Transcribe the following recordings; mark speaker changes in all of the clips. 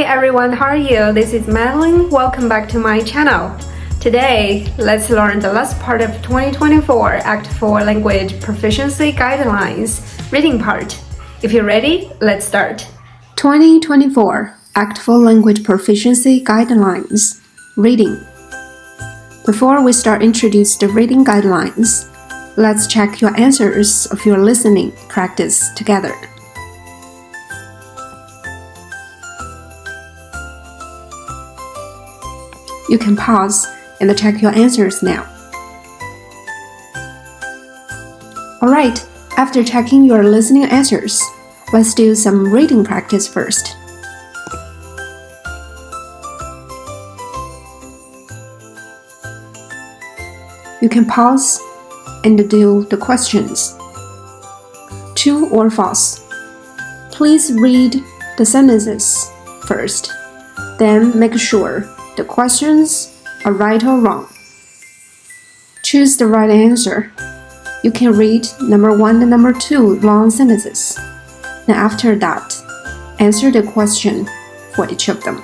Speaker 1: Hi everyone, how are you? This is Madeline. Welcome back to my channel. Today, let's learn the last part of 2024 Act 4 Language Proficiency Guidelines reading part. If you're ready, let's start. 2024 Act 4 Language Proficiency Guidelines Reading. Before we start introduce the reading guidelines, let's check your answers of your listening practice together. You can pause and check your answers now. Alright, after checking your listening answers, let's do some reading practice first. You can pause and do the questions. True or false? Please read the sentences first, then make sure the questions are right or wrong. Choose the right answer. You can read number 1 and number 2 long sentences. Then after that, answer the question for each of them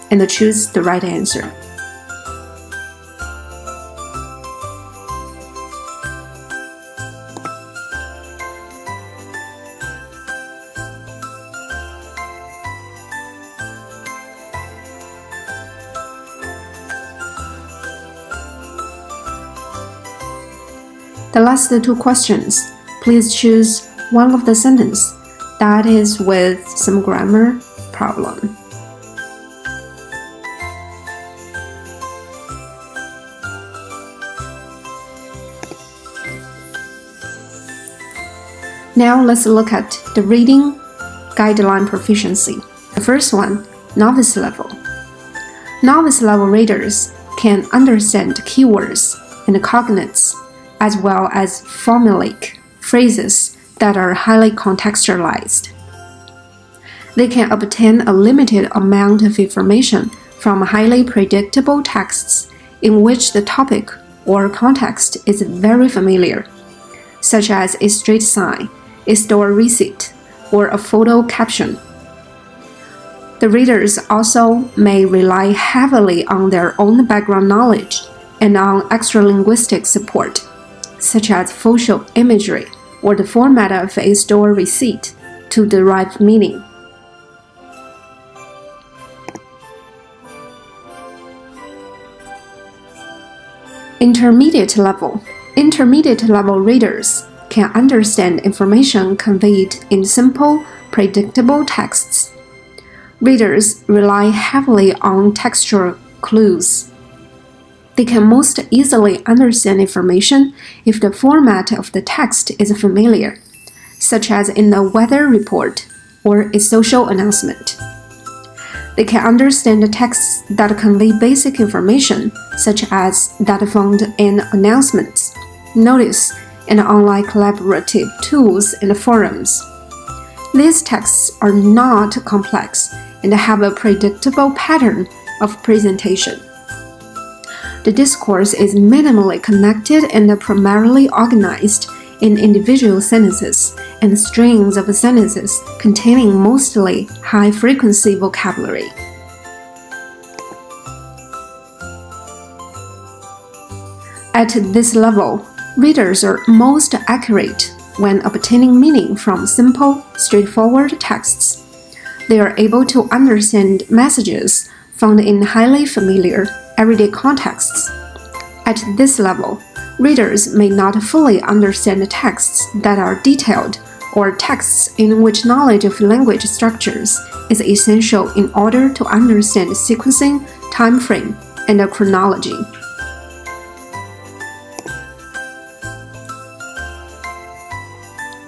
Speaker 1: and choose the right answer. The last 2 questions, please choose one of the sentences that is with some grammar problem. Now let's look at the reading guideline proficiency. The first one, novice level. Novice level readers can understand keywords and cognates, as well as formulaic phrases that are highly contextualized. They can obtain a limited amount of information from highly predictable texts in which the topic or context is very familiar, such as a street sign, a store receipt, or a photo caption. The readers also may rely heavily on their own background knowledge and on extra-linguistic support, such as facial imagery or the format of a store receipt, to derive meaning. Intermediate level. Intermediate level readers can understand information conveyed in simple, predictable texts. Readers rely heavily on textual clues. They can most easily understand information if the format of the text is familiar, such as in a weather report or a social announcement. They can understand the texts that convey basic information, such as that found in announcements, notice, and online collaborative tools and forums. These texts are not complex and have a predictable pattern of presentation. The discourse is minimally connected and primarily organized in individual sentences and strings of sentences containing mostly high-frequency vocabulary. At this level, readers are most accurate when obtaining meaning from simple, straightforward texts. They are able to understand messages found in highly familiar, everyday contexts. At this level, readers may not fully understand texts that are detailed or texts in which knowledge of language structures is essential in order to understand sequencing, time frame, and chronology.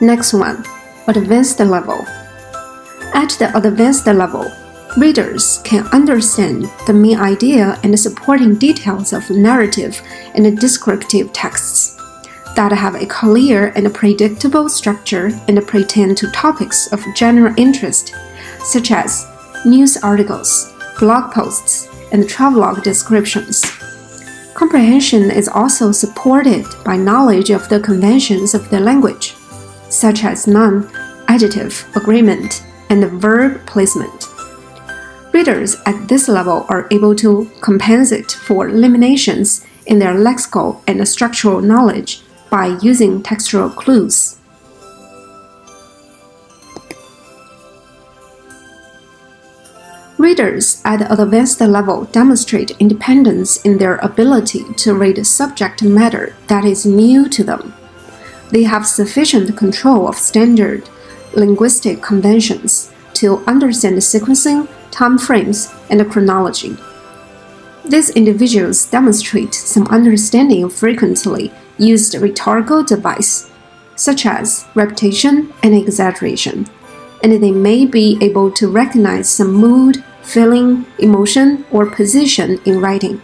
Speaker 1: Next one, advanced level. At the advanced level, readers can understand the main idea and the supporting details of narrative and descriptive texts that have a clear and predictable structure and pertain to topics of general interest, such as news articles, blog posts, and travelogue descriptions. Comprehension is also supported by knowledge of the conventions of the language, such as noun, adjective, agreement, and verb placement. Readers at this level are able to compensate for limitations in their lexical and structural knowledge by using textual clues. Readers at the advanced level demonstrate independence in their ability to read subject matter that is new to them. They have sufficient control of standard linguistic conventions to understand sequencing, time frames, and chronology. These individuals demonstrate some understanding of frequently used rhetorical devices, such as repetition and exaggeration, and they may be able to recognize some mood, feeling, emotion, or position in writing.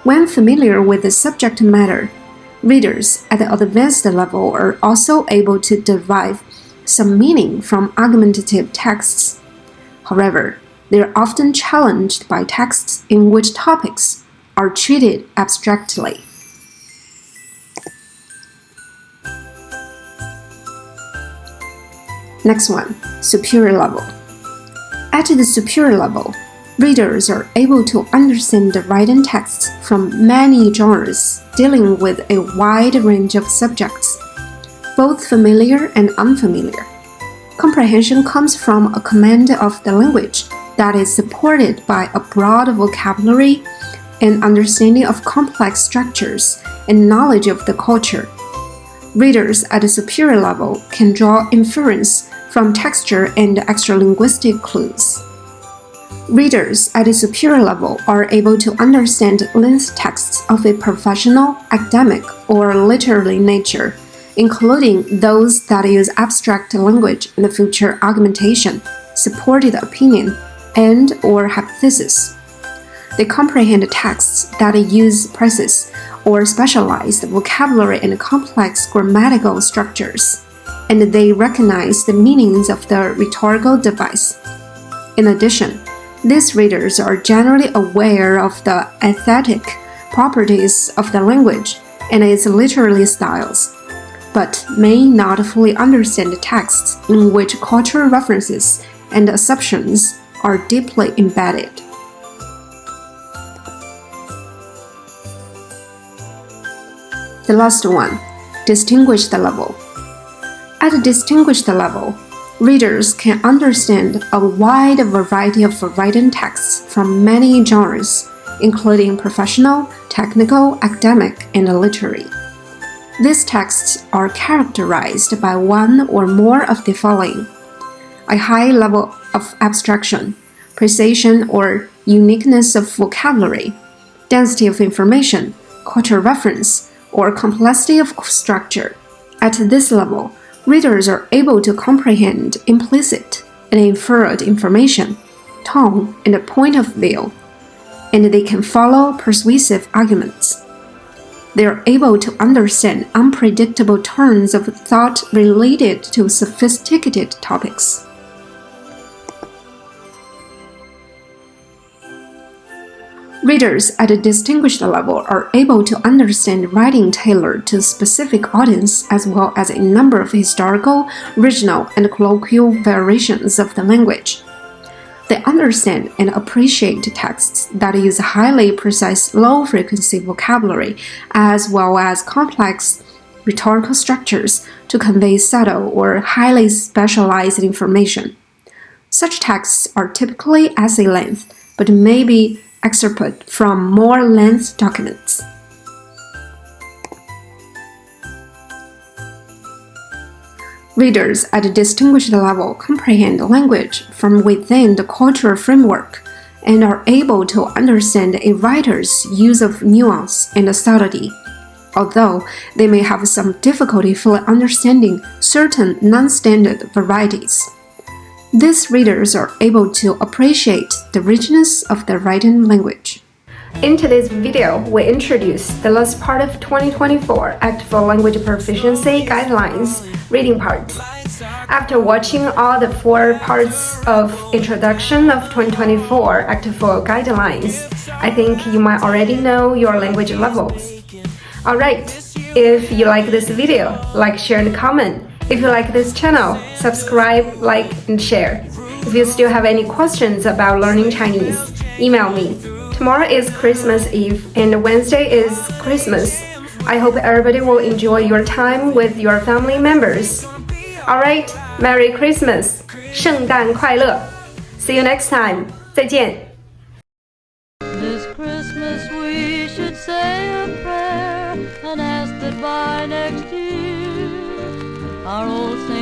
Speaker 1: When familiar with the subject matter, readers at the advanced level are also able to derive some meaning from argumentative texts. However, they are often challenged by texts in which topics are treated abstractly. Next one, superior level. At the superior level, readers are able to understand the written texts from many genres dealing with a wide range of subjects, both familiar and unfamiliar. Comprehension comes from a command of the language that is supported by a broad vocabulary and understanding of complex structures and knowledge of the culture. Readers at a superior level can draw inference from texture and extralinguistic clues. Readers at a superior level are able to understand length texts of a professional, academic, or literary nature, including those that use abstract language and future argumentation, supported opinion, and/or hypothesis. They comprehend texts that use precise or specialized vocabulary and complex grammatical structures, and they recognize the meanings of the rhetorical device. In addition, these readers are generally aware of the aesthetic properties of the language and its literary styles, but may not fully understand texts in which cultural references and assumptions are deeply embedded. The last one, distinguished level. At a distinguished level, readers can understand a wide variety of written texts from many genres, including professional, technical, academic, and literary. These texts are characterized by one or more of the following: a high level of abstraction, precision or uniqueness of vocabulary, density of information, cultural reference, or complexity of structure. At this level, readers are able to comprehend implicit and inferred information, tone, and point of view, and they can follow persuasive arguments. They are able to understand unpredictable turns of thought related to sophisticated topics. Readers at a distinguished level are able to understand writing tailored to a specific audience as well as a number of historical, regional, and colloquial variations of the language. They understand and appreciate texts that use highly precise, low-frequency vocabulary as well as complex rhetorical structures to convey subtle or highly specialized information. Such texts are typically essay length, but may be excerpted from more length documents. Readers at a distinguished level comprehend language from within the cultural framework and are able to understand a writer's use of nuance and subtlety, although they may have some difficulty fully understanding certain non-standard varieties. These readers are able to appreciate the richness of the written language. In today's video, we introduce the last part of 2024 Act for Language Proficiency Guidelines reading part. After watching all the 4 parts of Introduction of 2024 Act for Guidelines, I think you might already know your language levels. Alright, if you like this video, like, share, and comment. If you like this channel, subscribe, like, and share. If you still have any questions about learning Chinese, email me. Tomorrow is Christmas Eve and Wednesday is Christmas. I hope everybody will enjoy your time with your family members. Alright, Merry Christmas! 圣诞快乐! See you next time. 再见.
Speaker 2: This Christmas we should say a prayer and ask that by next year our old Saint